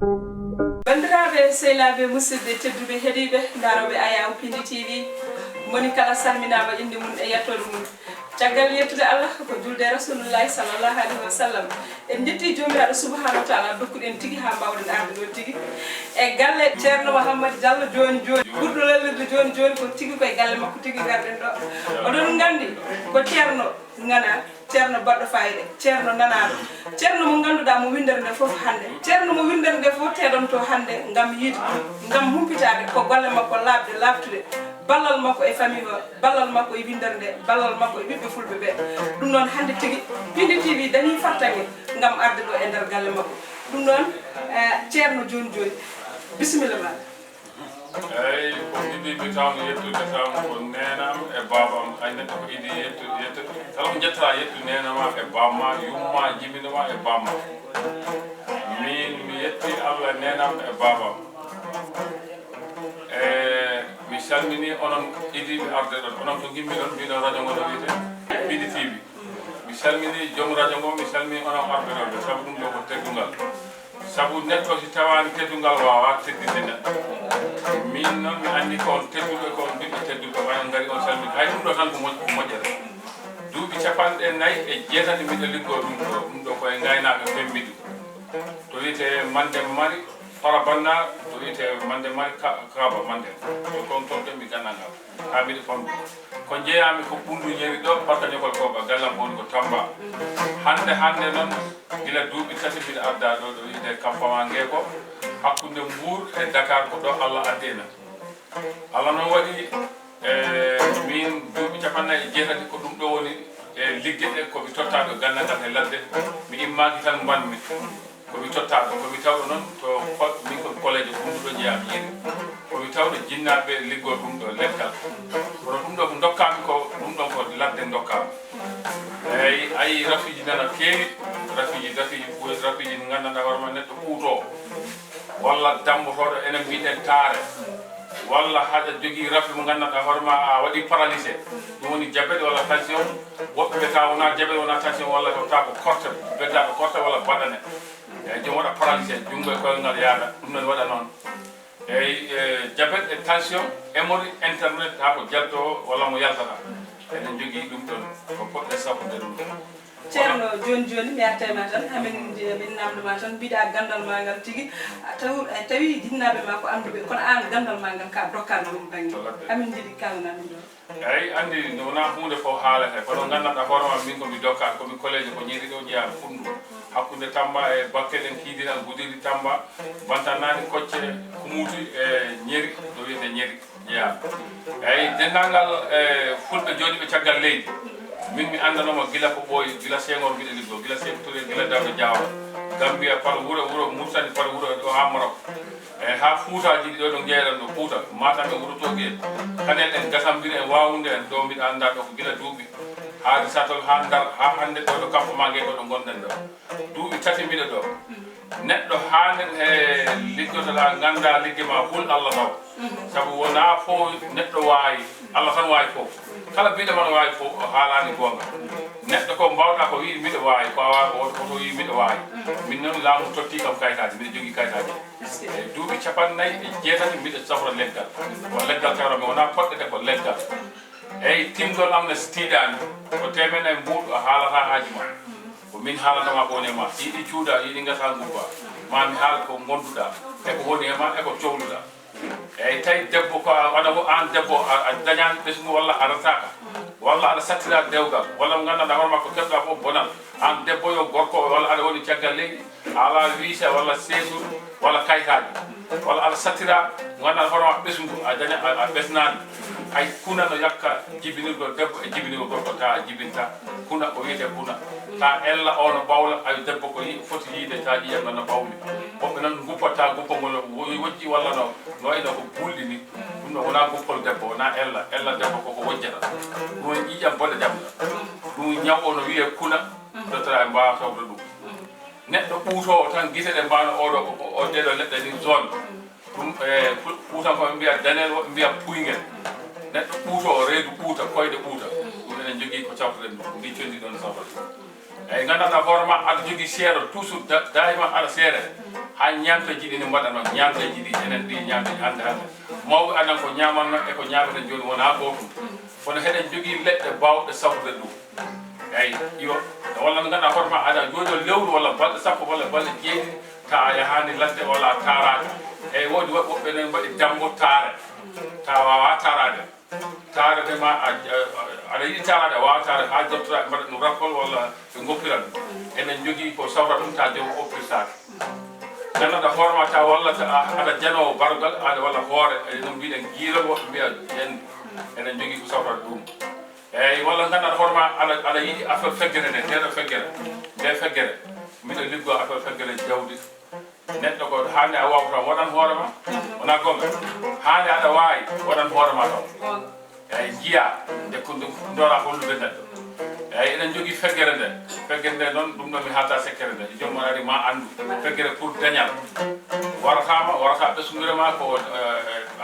bandiraɓe sehlaɓe musidɓe tedduɓe heeɗiɓe daroɓe Aya Pindi TV moni kala salminama inde mum e yettode mum caggal yettude Allah ko julde rasulullahi sallallahu alaihi wasallam en jetti jomiraɗo subhanahu wa ta'ala dokkuɗen tigui ha mbawɗen arde ɗo tigui e galle ceerno Mouhamadou Diallo joni ɓurɗo lallirde joni ko tigui koye galle makko tigui garɗen ɗo oɗon gandi ko ceerno ngana ceerno baɗɗo fayida ceerno nanaɗo ceerno mo ganduɗa mo windere nde foof hande ceerno mo windere nde foof teɗonto hande gam yiide gam humpitade ko golle makko labde labtude ballal makko e famille o ballal makko e windere nde ballal makko e ɓiɓɓe fulɓe ɓe ɗum noon hande tigui Pindi TV dañi fartangue gam arde ɗo e nder galle makko ɗum noon ceerno joni bisimilla ma eyyi ko yiɗiɓe tawno yettude tawno ko nenam e babam ay neɗɗo ko yiiɗi yettude kala ko jettata yettude nenama e bamma yumma jibinoma e bamma min mi yetti Allah nenam e babam mi salmini onon idiɓe arde ɗon onon to gimmi ɗon mbiɗon radio ngo no wiyete Pindi TV mi salmini joom radio ngo mi salmini onon arɓeɗoɓe saabu ɗum ɗo ko teddungal saabu neɗɗo si tawani teddungal wawa teddinde neɗɗo min noon mi andi ko on tedduɓe ko on ɓiɓɓe tedduɓe wayi gari on salmini hay ɗum ɗo tan ko moƴƴere duuɓi 4 e 9 mbiɗo liggo ɗum ɗo koye gaynaka fembiɗi to wiyete mande mari fara banna to wiyete mande mari kaaba mande to kon toon ɗen mi gandangal ha mbiɗo famɗi ko jeeyami ko ɓundu ñeri ɗo barka ñokol koɓa gallam woni ko Tamba hande noon gila duuɓi 3 mbiɗa arda ɗo wiyete campement Ngeko hakkude Mbour e Dakar ko ɗo Allah addina Allah noon waɗi min duuɓi 4 ko ɗum ɗo woni e ligge ɗe komi tottaɗo gandangal e ladde mi immaki tan mbanmi komi tottaɗo komi tawɗo noon to min ko collége ɗumɗo jeeyami yiri komi tawɗo jinnaɓe liggo ɗum ɗo leggal kono ɗum ɗo ko dokkami ko ɗum ɗon ko ladde dokkami eyyi ayi rafiji nana keewi rafiji ɗi gandanɗa hoorema neɗɗo ɓuuto walla dambotoɗo enen mbiɗen taare walla haɗa jogui rafi mo gandanɗa hoorema a waɗi paralysé ɗum woni diabète walla tension woɓɓe ɓe taw wona diabète wona tension walla ko taw ko korte beddaɗo korte walla baɗane eyyi jom waɗa paralysé junggo e koyngal yaada ɗum noon waɗa noon eyyi diabète e tension hémorroïde internet ha ko jalto walla mo yaltata eɗen jogui ɗum ɗon ko poɗɗe sabude ɗum ceerno joni mi artema tan min namdoma tan mbiɗa gandal ma ngal tigui tawi jinnaɓe ma ko anduɓe kono an gandal ma ngal ka dokkano ɗum banggue amin jiiɗi kalanamin ɗo eyyi andi wona hunde fof haalete kono gandanɗa hoorema min komi dokkade komi collége ko ñiri ɗo jeeya fundu hakkude Tamba e Bakel en kiidina Goudiry Tamba Bantanaɗi Kocce Kumuti e ñeri ɗo wiyete ñeri jeeya eyyi dendagal fulɓe jooɗiɓe caggal leydi min mi andanoma gila ko ɓooyi gila Senghor mbiɗa liggo gila Sékou Touré gila Dawda Diawa Gambia par wuuro Mauritanie par wuuro ɗo ha Maroc eyyi ha Fuutaji ɗi ɗo ɗo jeeyɗan ɗo Fuuta Matam e Wourotoguié kanen en Gassambiri en Wawunde en ɗo mbiɗa anda ɗo ko gila duuɓi haade satol ha Ndar ha hande ɗo ɗo campement Ngeko ɗo gonɗen ɗo duuɓi 3 mbiɗa ɗo neɗɗo hande e liggotoɗa ganda ligge ma hul Allah taw saabu wona fo neɗɗo wawi Allah tan wawi fof kala mbiɗo man wawi fof o haalani gonga neɗɗo ko mbawɗa ko wi mbiɗo wawi ko awa oto wi mbiɗo wawi min noon laamu totti kam kayitaji mbiɗa jogui kayitaji e duuɓi 4 mbiɗa safra leggal ko leggal tawrami wona poɗɗete ko leggal eyyi timgol am ne so tiiɗani ko temen e mbuuɗo a haalata haaji ma ko min haalanoma ko woni e ma yiɗi cuuɗa yiɗi gasa gubba mami haal ko gonduɗa eko woni e ma eko cohluɗa eyyi tawi debbo ko waɗa ko an debbo a dañani ɓesgu walla a rataka walla aɗa sattira dewgal walla mo gandanɗa hoorema ko keɓɗa fof bonat an debbo yo gorko walla aɗa woni caggal leydi ala visa walla séjour walla kayitaji walla aɗa sattira mo gandanɗa hoorema ɓesgu a daña a ɓesnani hay kuna no yakka jibinirgol debbo e jibinirgol gorko ta jibinta kuna o wiyete kuna ta ella o no bawla ay debbo ko foti yiide ta ƴiyam no bawmi woɓɓe noon guppata guppagol wojji walla no wayno ko bulɗi ni ɗum ɗo wona guppol debbo wona ella debbo koko wojjata ɗum woni ƴiƴam boɗe jamɗa ɗum ñaw o no wiye kuna dottara e mbawa sawde ɗum neɗɗo ɓuutowo tan guite ɗe mbano oɗo ɗeɗo leɗɗe ni zone ɗum e ɓuutankoɓe mbiya danel woɓe mbiya puyngel neɗɗo ɓuutowo reedu ɓuuta koyɗe ɓuuta ɗum enen jogui ko cawtoɗen ɗum ndi condi ɗon sawrata eyyi gandanɗa hoorema aɗa jogui seeɗa toujours dayima aɗa seere ha ñamteji ɗi ne mbaɗano ñamteji ɗi enen ɗi ñamteji hande hande mawɓe anan ko ñamanno e ko ñameten joni wona gotum kono heɗen jogui leɗɗe bawɗe sawtude ɗum eyyi yo walla no ganduɗa hoorema aɗa jooɗo lewru walla balɗe sappo walla balɗe jeeɗiɗi ta a yahani ladde walla a tarade eyyi wodi woɓɓe nen mbaɗi dambo taare ta wawa tarade tarade ma aɗa yiɗi tarade a wawa tarade ha dottora mbaɗa ɗum rapport walla ɓe goppiran enen jogui ko sawra ɗum ta jogo oppirtade gandanɗa hoorema ta walla aɗa janowo barugal aɗa walla hoore no mbiɗen guilol woɓɓe mbiya hendu enen jogui ko sawrata ɗum eyyi walla gandanɗa hoorema aɗa yiɗi affaire feggere nde ndeɗo feggere nde feggere mbiɗo liggo affaire feggere jawdi neɗɗo ko hande a wawata waɗan hoorema wona gonga hande aɗa wawi waɗan hoorema tan eyyi jiiya nde ko dora hollude neɗɗo eyyi eɗen jogui feggere nde feggere nde noon ɗum ɗon mi haalta sekkere nde joomum ari ma andu feggere pour dañal warata ɓesgurema ko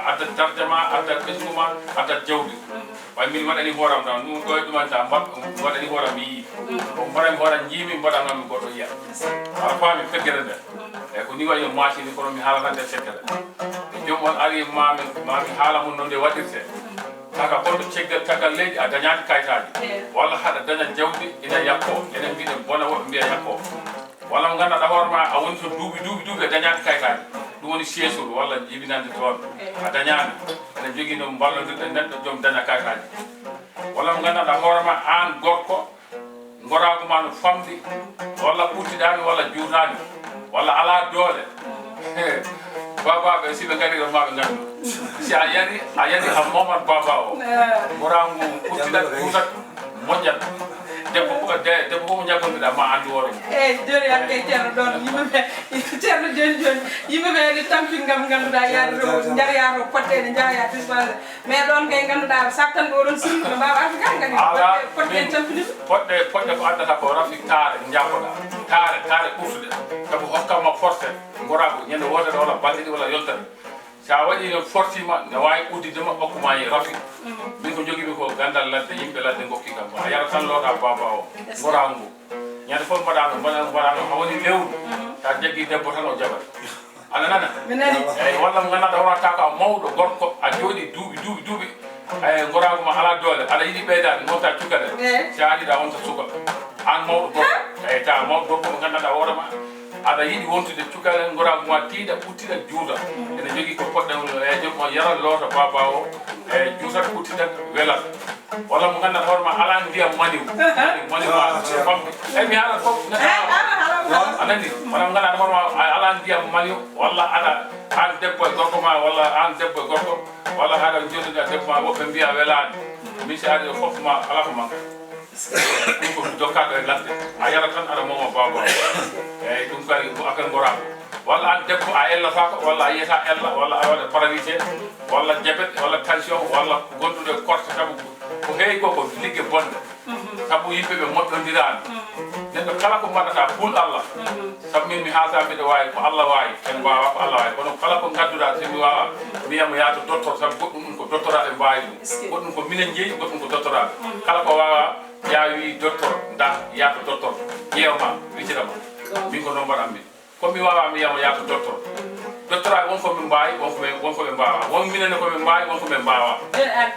addat darde ma addat ɓesgu ma addat jawdi way min waɗani hooram tan ɗum ɗo e ɗumanta waɗani hooram mi yii ko mbaɗami hooram jiimi mbaɗanami goɗɗo yiya aɗa faami feggere nde eyyi ko ni wayi no macini kono mi haalata nde sekkere e joomum on ari mami haala mum no nde waɗirte saka gonɗo caggal leydi a dañani kayitaji walla haɗa daña jawdi ina yakko enen mbiɗen bona woɓe mbiya yakko walla mo ganduɗa hoorema a woni to duuɓi a dañani kayitaji ɗum woni seesol walla jibinande toon a dañani enen jogui no ballodirɗen neɗɗo joom daña kayitaji walla mo ganduɗa hoorema an gorko gorago ma no famɗi walla ɓurtiɗami walla juutani walla ala doole babaɓe siɓe gari ɗon maɓe gandu si a yari ha momat baba o gorago ɓurtiɗat juutat moƴƴat debbo fof ñagondiɗa ma andu hoore mum eyyi joni hakke ceerno ɗon yimɓeɓe ceerno joni yimɓeɓe ne tampin gam ganduɗa yaade ɗo jar yato potteɗe jahaya dispense mais ɗon kay ganduɗa saktan ɗo ɗon sirri no mbawa arde kan gani poɗɗe tampiniɓe poɗɗe ko addata ko rafi taare jabboɗa taare ɓurtuɗe saabu hokkama forcé gorago ñande wotere walla balɗe ɗi walla yontere sa waɗi no fortima ne wawi uddidema hokkuma e rafi min ko joguimi ko gandal ladde yimɓe ladde gokki kam a yara tan looɗa baba o gorago ngu ñande foof mbaɗano ha woni lewru sa jaggi debbo tan o jaɓat ana nana eyyi walla mo ganduɗa wonata ko a mawɗo gorko a jooɗi duuɓi eyyi gorago ma ala doole aɗa yiiɗi ɓeydade mofta cukkade sa aɗiɗa wonta suka an mawɗo gorko eyyi ta mawɗo gorko mo ganduɗa hoorema aɗa yiiɗi wontude cukalel gorago ma tiiɗa ɓuttiɗa juuta ene jogui ko poɗɗen e joom o yara loota baba o e juutat ɓuttiɗat welat walla mo ganduɗa hoorema ala ndiyam maniw ma famɗi eyyi mi haala foof anandi walla mo ganduɗa hoorema ala ndiyam maniw walla aɗa an debbo e gorko ma walla an debbo e gorko walla haɗa joɗiɗa debbo ma woɓɓe mbiya welani min si ari foof ma ala ko manka ɗum ko dokkaɗo e ladde a yara tan aɗa moma baba eyyi ɗum kadi ko affaire gorago walla an debbo a ellata ko walla a yiyata ella walla a waɗa paralysé walla diabète walla tension walla gonduɗo corte saabu ko heewi ko ligge bonde saabu yimɓeɓe moƴƴodirani neɗɗo kala ko mbaɗata bul Allah saabu min mi haalta mbiɗa wawi ko Allah wawi en mbawa ko Allah wawi kono kala ko gadduɗa somi wawa mbiyamo yaato docteur saabu goɗɗum ɗum ko doctoraɓe mbawi ɗum goɗɗum ko minen jeeyi goɗɗum ko doctoraɓe kala ko wawa ya wi docteur nda yaato docteur ƴeewma wicitama min ko noon mbaɗanmi komi wawa mi yiyamo yaato docteur doctoraɓe wonko min mbawi wonko ɓe mbawa won minenne komin mbawi wonko ɓe mbawa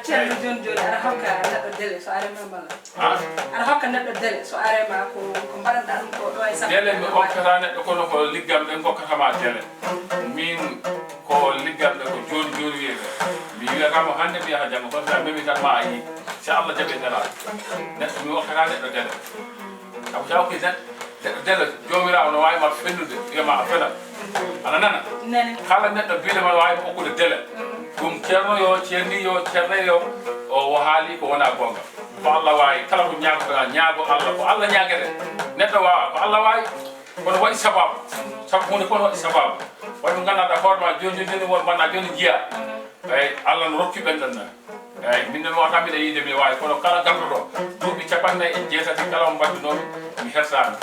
ceerno joni aɗa hokka neɗɗo délai so arema balla aɗa hokka neɗɗo délai so arema ko mbaɗanɗa ɗum ko ɗo e sappo délai mi hokkata neɗɗo kono ko liggam ɗe gokkatama délai min ko liggam ɗe ko joni wiyete mi wiyatamo hande mi yaha janggo kono sa memi tan ma a yii si Allah jaaɓi délai neɗɗo mi hokkata neɗɗo délai saabu sa hokki neɗɗo délai jomirawo no wawima fennude wiyama a fenat ana nana kala neɗɗo biilema wawi hokkude délai ɗum ceerno yo ceerni yo ceerne yo o haali ko wona gonga ko Allah wawi kala ko ñagotoɗa ñaago Allah ko Allah ñaguete neɗɗo wawa ko Allah wawi kono waɗi sababu saabu hunde kono waɗi sababu waɗi mo ganduɗa hoorema joni won mbanɗa joni jiiya eyyi Allah no rokki ɓenɗen eyyi min noon wata mbiɗa yiide mi wawi kono kala ganduɗo duuɓi 47 kala mo mbaddinomi mi hersani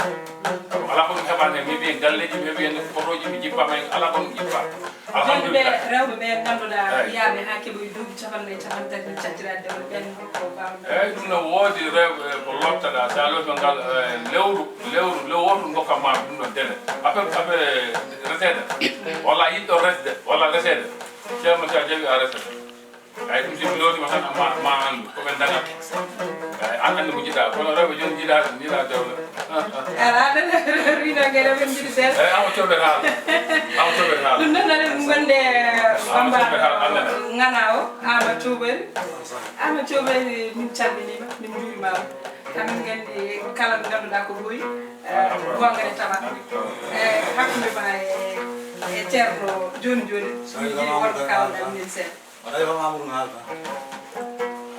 ala ko ɗum heɓani mi wiye galleji mi heeɓi hen photoji mi jippama hen ala ko ɗum jippa alhamdulillah rewɓe ɓe ganduɗa yaaɓe ha keeɓoye duuɓi 50 cattirade dewle ɓen ko bamɗo eyyi ɗum no woodi rewɓe ko lottaɗa sa loto ngal lewru wotu gokkatma ɗum ɗo délai affaire resede walla yiɗɗo resde walla resede ceerno sa jawi a resede eyyi ɗum simi lootima tan ma andu koɓe dagat eyyi an andi ko jiɗa kono rewɓe joni jiɗa dewle ala rinogue rewɓe jiɗi seeɗa eyyi ama coɓet haala ɗum noon aɗen gonde bambaɗo ngana o Ama Thioubary min calminima min juurimama kamin gandi kala ɗo ganduɗa ko ɓooyi gongane tawa hakkude ma e ceerno joni jiɗi wonko kalɗa min seeɗa waɗay fam Amadou haalta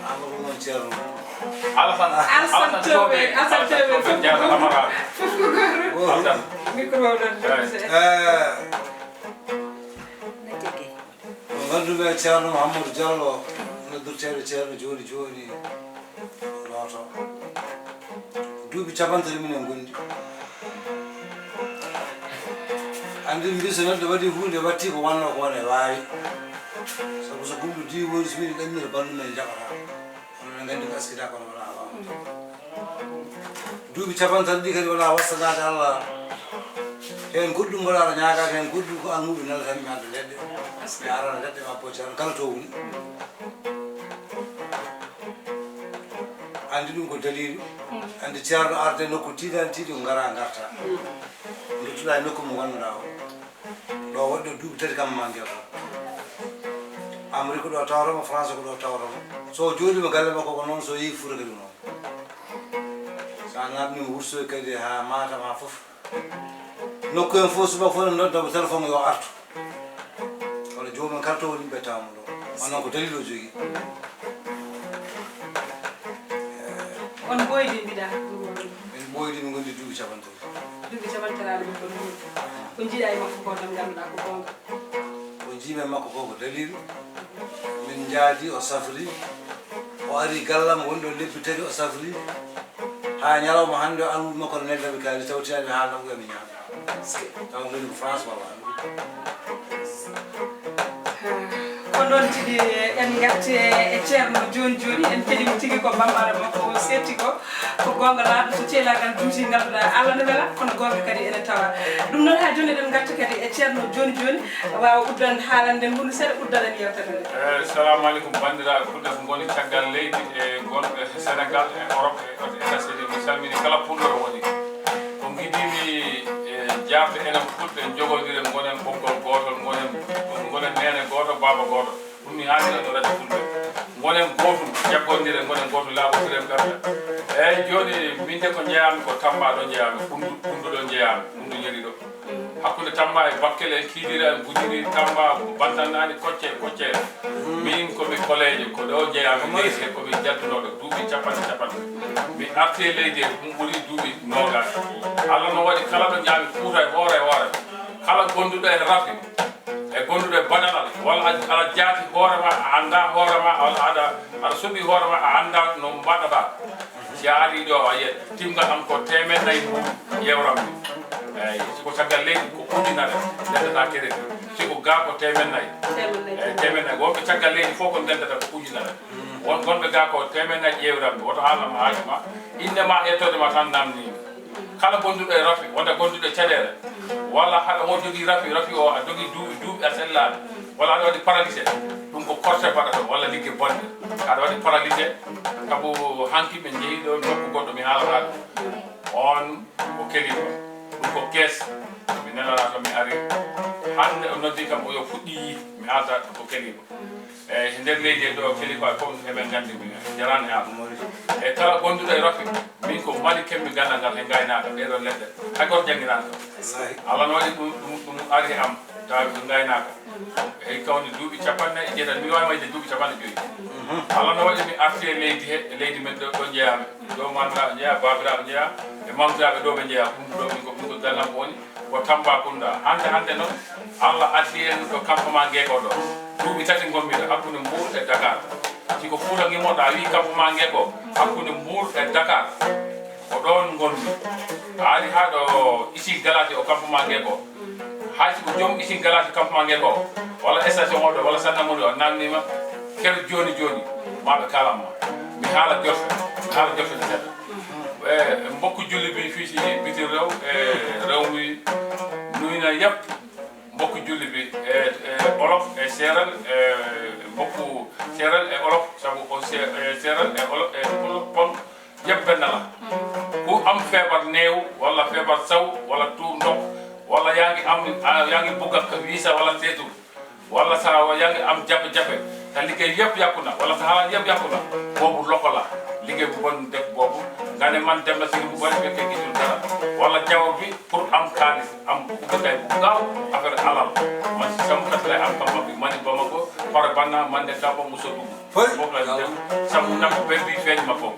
Amadou noon ceerno Alassane Thioubary fof micro ɗon ganduɓe ceerno Mahamadou Diallo noddirteɗo ceerno joni looto duuɓi 50 minen gondi andi mbi so neɗɗo waɗi hunde watti ko wanno ko wone wawi sabu so gumɗo diwori so wiɗi ɗannire balɗu men jaɓata ononen gandi ko askita kono wona wawa duuɓi 50 ɗi kadi wona wassanade Allah hen goɗɗum mbaɗaɗo ñagade hen goɗɗum ko almuɓe nelatan mi anda leɗɗe mi arana leɗɗe ma poccano kala to woni andi ɗum ko dalilu andi ceerno arde nokku tiiɗani tiiɗi ko gara garta duttuɗa e nokku mo ganduɗa o ɗo waɗɗo duuɓi 3 kam ma gueto Amérique ko ɗo tawroma France ko ɗo tawroma so jooɗima galle makko ko noon so yeehi Fouta kadi noon sa naɓnima Wourossogui kadi ha Matam ha foof nokku hen fof subaka fof ne noddamo téléphone yo artu kono jomumen kala to woni ɓe tawmo ɗo on noon ko dalil o jogui on ɓoydi mbiɗa min ɓoydi min gondi duuɓi 50 duuɓi 50 min ko ɗum ko jiiɗa e makko ko tan ganduɗa ko gonga ko jiimen makko ko ko dalilu min jaadi o safri o ari gallam wonɗo lebbi 3 o safri ha ñalawma hande o almuɓe makko no nellaɓe kaali tawtinaɓe haalnamo ɓe mi ñaama taw goni ko France walla ko noon tigi en gatti e ceerno joni en keɗimo tigui ko bambaɗo makko o setti ko gonga laaɗo so ceelagal duuti ganduɗa Allah ne weela kono gonga kadi ene tawa ɗum noon ha joni eɗen gatti kadi e ceerno joni wawa uddan haalande hunde seeɗa uddaɗen yewtere nde assalamu aleykum bandiraɓe ɓurɗe ko goni caggal leydi e gonɓe Sénégal e Europe e États-Unis mi salmini kala pulɗoɗo woni ko giɗimi jarde enen fulɓe jogodire gonen ɓoggol gotol gonen nene goto baba goto ɗum mi haalino ɗo radio fulɓe gonen gotum jaggondire gonen gotum laaɓotirem kamɓe eyyi joni min de ko jeeyami ko Tamba ɗo jeeyami Fundu ɗo jeeyami Fundu yeri ɗo hakkude Tamba e Bakkele e Kidira e Gudiri Tamba Bantannani Koccere min komi collége ko ɗo jeeyami leydi komi jaddunoɗo duuɓi capanɗe mi arti e leydi ɗum ɓuuri duuɓi nogas Allah no waɗi kala ɗo ñaami Fuuta e hoore kala gonduɗo e rafi e gonduɗo e bananal walla aɗa jaati hoorema a anda hoorema walla aɗa soɓi hoorema a anda no mbaɗata si a ari ɗo a yiyat timgal am ko 400 yewram ni eyyi siko caggal leydi ko ujunere ndendata crédit siko ga ko 400 eyyi wonɓe caggal leydi fof ko ndendata ko ujunere gonɓe ga ko 400 yewram ni woto haalama haalima indema ettodema tan namnimi kala gonduɗo e rafi wonde gonduɗo e caɗele walla haɗa o jogui rafi o a jogui duuɓi a sellaɗo walla aɗa waɗi paralysé ɗum ko corté mbaɗa ɗo walla liggue bonde aɗa waɗi paralysé saabu hanki ɓe jeeyi ɗo nokku goɗɗo mi haalata on ko keliɗo ɗum ko kees mi nenana to mi ari hande o noddi kam yo fuɗɗi yi mi haalata ko keliɗo eyyi nder leydi ɗo kelifa fof eɓen gandi mi jarani ha eyyi kala gonduɗo e rafi min ko mali kemmi gandal ngal e gaynaka ɗeɗo leɗɗe hay goto jangguinaka Allah no waɗi ɗum ari am tawi ko gaynaka eyyi kawni duuɓi 50 mi wawi mayde duuɓi 50 Allah no waɗi mi arti e leydi men ɗo jeeyami ɗo mannaɓe jeeya babiraɓe jeeya e mamdiraɓe ɗo ɓe jeeya ɗum ɗo min ko gallam ko woni ko Tambacounda hande noon Allah addi en ɗo campement Guéko ɗo duuɓi 3 gommiɗo hakkude Mbour e Dakar siko Fouta gimoɗa wi campement nge ko hakkude Mbour e Dakar ko ɗon gonmi ari ha ɗo ici galati o campement nge ko hay siko joom ici galati campement nge ko walla station oɗo walla sannamuɗo o namnima ker joni joni maɓe kalanma mi haala jofe seeɗa mbokku julli bi fii ci biti rew rewmi nuyna yépp mbokku julli bi olof e seeral mbokku seeral e olof sabu ko seeral e olof e pon yépp benn la ku am feebar néew walla feebar saw walla tuur ndox walla yaa ngi bugg ak visa walla seetu walla sa yaa ngi am jafe-jafe te liggéey yépp yàqu na walla sa xalaat yépp yàqu na boobu loxo la liggéey bu bon def boobu nga ne man dem na si bu bari fekkee gisul dara walla jaww bi pour am xaalis am ubbikay bu gaaw affaire alal man si sama kat lay am xam bi man ba ma ko pare banna man de kaba muso dugg foofu la dem sabu nak be bi feeñ ma ko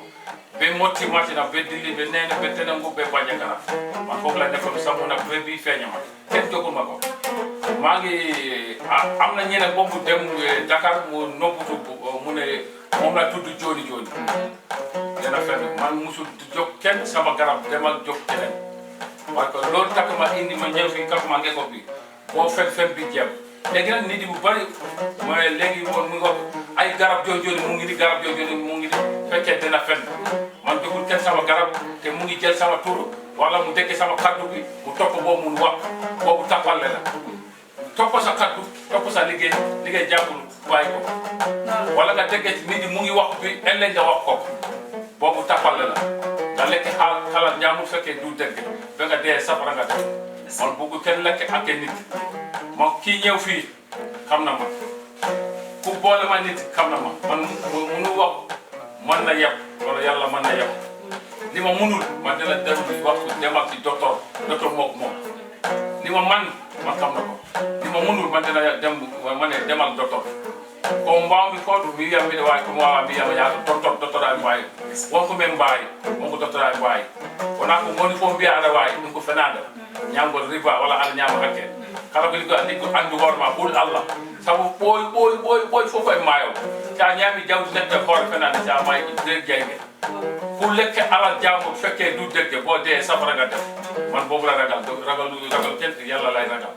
be motti matina be dilli be neene be tenangu be bajakara man foofu la nekkoon sabu nak be bi feeñ ma kenn jogul ma ko maa ngi am na ñeneen boobu dem Dakar mu nobbutu mu ne moom la tudd joni dana fenn man musul jóg kenn sama garab demal jóg keneen parce que loolu takk ma indi ma ñëw fii campement nge ko bi boo fen bi jeem léegi nag nit yi bu bari mooy léegi moom mu ngi wax ay garab joni mu ngi di garab joni mu ngi di fekkee dana fenn man jógul kenn sama garab te mu ngi jël sama tur wala mu dégg sama kaddu bi mu topp boobu mun wax boobu tappale la topp sa kaddu topp sa liggéey jàppul bàyyi ko wala nga déggee nit yi mu ngi wax bi ëllëg nga wax ko boobu tappale la nga lekk xalaat ñaamul fekkee du dëgg ba nga dee safara nga def man bugg kenn lekk ak nit ma kii ñëw fii xam na ma ku boole ma nit xam na ma man munu wax mën na yeb wala yàlla mën na yeb li ma munul man dina dem wax demal ci docteur mook moom li ma man xam na ko li ma munul man dina dem ma ne demal docteur ko mbawmi ko ɗum mi wiyam mbiɗa wawi komi wawa mbiyama yaado docteur awi mbawi wonko men mbawi wonko docteur awi mbawi wona ko goni fof mbiya aɗa wawi ɗum ko fenade ñamgol riba walla aɗa ñama hakke kala ko liggo andu hoorema ɓuuri Allah sabu ɓooy fof koye maayo sa ñaami jawdi neɗɗo e hoore fenade sa maayi nder jeyge pour lekke alal jamur fekke du degge bo de safara nga def man boobu la ragal kenn yalla lay ragal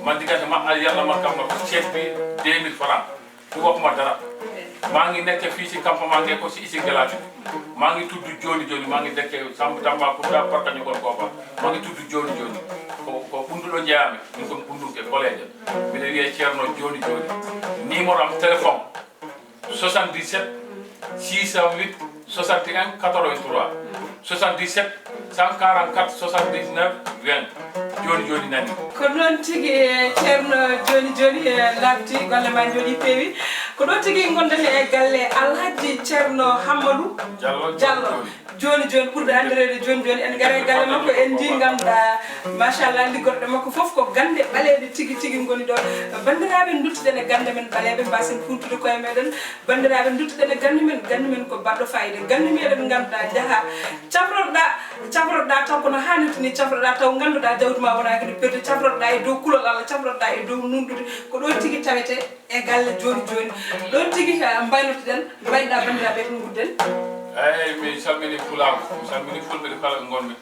man diggante ma yalla man kam na ko ceeb bi 2000 francs du waxuma dara maa ngi nekk fii ci campement nge ko ci isi galati maa ngi tudd joni maa ngi dekke Tamba pour da parka ñu kon ko maa ngi tudd joni ko bunduɗo jeeyami ɗum kon bunduke collège mbiɗa wiye ceerno joni numéro am téléphone 77 608 61 83 77 144 79 20 joni nani ko noon tigi ceerno joni labti golle ma joni peewi ko ɗo tigi gonden e galle Alhaji Ceerno Hammadou Diallo joni ɓurɗo andirede joni en gaare galle makko en di ganduɗa machallah liggorɗo makko foof ko gande ɓaleɗe tigi goni ɗo bandiraɓe duttuɗen e gande men ɓaleɓe mbasen funtude koye meɗen bandiraɓe duttuɗen e gande men ko baɗɗo fayida gande meɗen ganduɗa jaaha cafroɗa taw kono hannirta ni cafroɗa taw ganduɗa jawdi ma wona kadi perde cafroɗa e dow kulol Allah cafroɗa e dow nunɗude ko ɗo tigi tawete e galle joni ɗon tigi mbaynotoɗen mbayɗa bandiraɓe ko gudden eyyi mi salmini pulaar mi salmini fulɓe ɗo kala ɓe gonɓe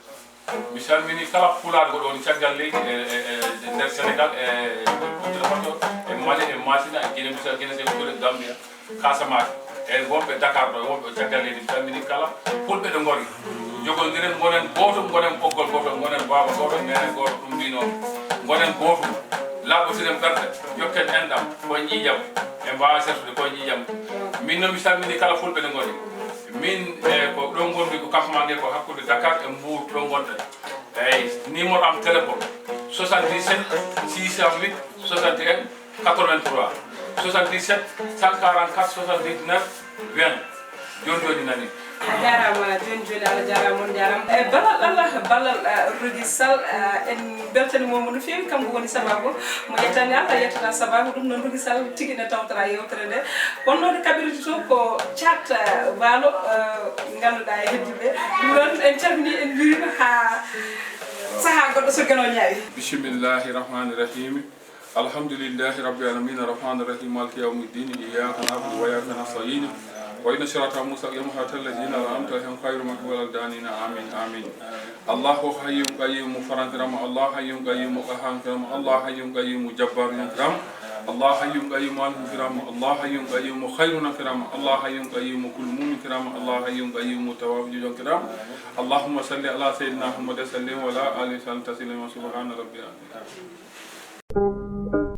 mi salmini kala pulaar go ɗon caggal leydi e nder Sénégal e Burkina Faso e Mali e Masina e Guinée Bissau Guinée Sénégal Gambia Casamance e wonɓe Dakar ɗo wonɓe caggal leydi mi salmini kala fulɓe ɗo gori jogodiren gonen gotum gonen ɓoggol gotol gonen baba goto nene goto ɗum mbino gonen gotum laaɓotiren ɓerde jokken enɗam koye ƴiƴam e mbawa sertude koye ƴiƴam min noon mi salmini kala fulɓe ɗo gori min ko ɗon gonmi ko campement nge ko hakkude Dakar e Mbour ɗon gonɗen eyyi numéro am téléphone 77 608 61 83 77 144 79 20 joni nani jarama joni Allah jarama on jarama e ballal Allah ballal Rougui Sall en beltanimomo no fewi kanko woni sababu mo yettani Allah yettata sababu ɗum noon Rougui Sall tigui ne tawtora yewtere nde wonnode kaɓirde to ko chat walo ganduɗa e heddiɓe ɗum noon en calmini en jurima ha saaha goɗɗo so gano ñaawi bisimillahi rahmani rahimi alhamdulillahi rabbil alamin arrahmani rahim maliki yawmiddin iyyaka na'budu wa iyyaka nasta'in وإن صراط مستقيم حتى الذين أنعمت عليهم غير المغضوب عليهم ولا الضالين آمين آمين الله حي قيوم فران كرام الله حي قيوم قهار كرام الله حي قيوم جبار كرام الله حي قيوم كرام الله حي قيوم خيرنا كرام الله حي قيوم كل مؤمن كرام الله حي قيوم تواب كرام اللهم صل على سيدنا محمد وسلم وعلى آله وصحبه وسلم سبحان ربي